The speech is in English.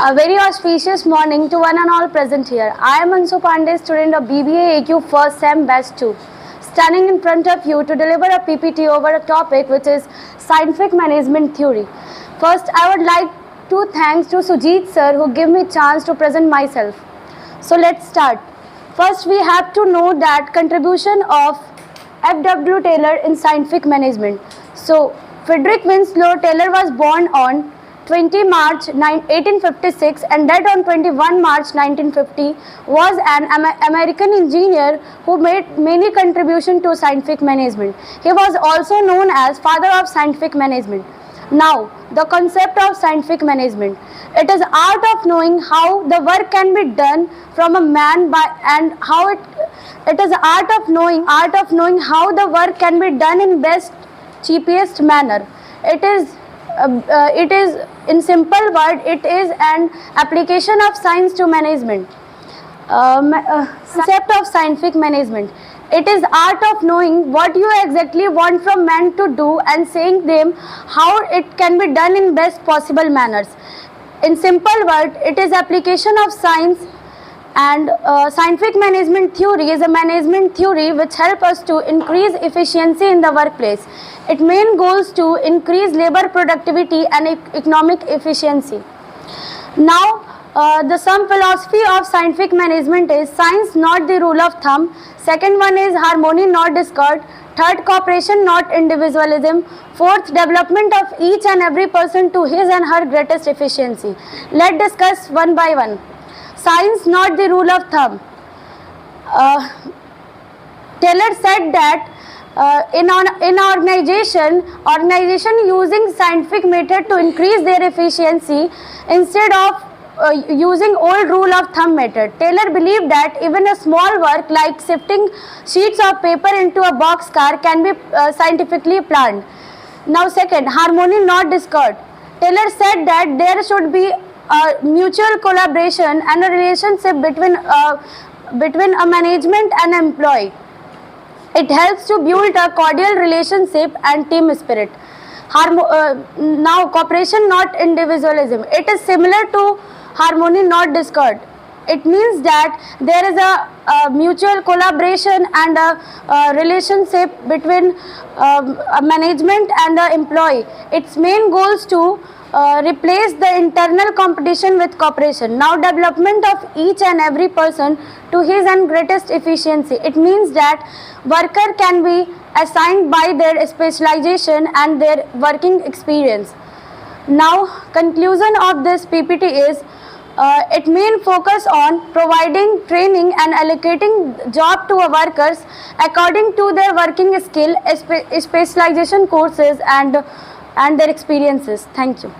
A very auspicious morning to one and all present here. I am Ansu Pandey, student of BBA AQ First Sem Batch 2, standing in front of you to deliver a PPT over a topic which is scientific management theory. First, I would like to thanks to Sujit sir who gave me chance to present myself. So let's start. First, we have to know that contribution of F.W. Taylor in scientific management. So, Frederick Winslow Taylor was born on 20 March 1856 and died on 21 March 1950, was an American engineer who made many contributions to scientific management. He was also known as father of scientific management. Now, the concept of scientific management. It is art of knowing how the work can be done from a man and how it is art of knowing how the work can be done in best cheapest manner. It is in simple word, it is an application of science to management. Concept of scientific management. It is art of knowing what you exactly want from man to do and saying them how it can be done in best possible manners. In simple word, it is application of science, and scientific management theory is a management theory which helps us to increase efficiency in the workplace. Its main goals to increase labor productivity and economic efficiency. Now, the some philosophy of scientific management is science, not the rule of thumb. Second one is harmony, not discord. Third, cooperation, not individualism. Fourth, development of each and every person to his and her greatest efficiency. Let's discuss one by one. Science, not the rule of thumb. Taylor said that in organization using scientific method to increase their efficiency instead of using old rule of thumb method. Taylor believed that even a small work like shifting sheets of paper into a boxcar can be scientifically planned. Now second, harmony, not discord. Taylor said that there should be a mutual collaboration and a relationship between a management and employee. It helps to build a cordial relationship and team spirit. Now cooperation, not individualism. It is similar to harmony, not discord. It means that there is a mutual collaboration and a relationship between a management and the employee. Its main goals to replace the internal competition with cooperation. Now development of each and every person to his and greatest efficiency. It means that worker can be assigned by their specialization and their working experience. Now conclusion of this PPT is it main focus on providing training and allocating job to workers according to their working skill, specialization courses and their experiences. Thank you.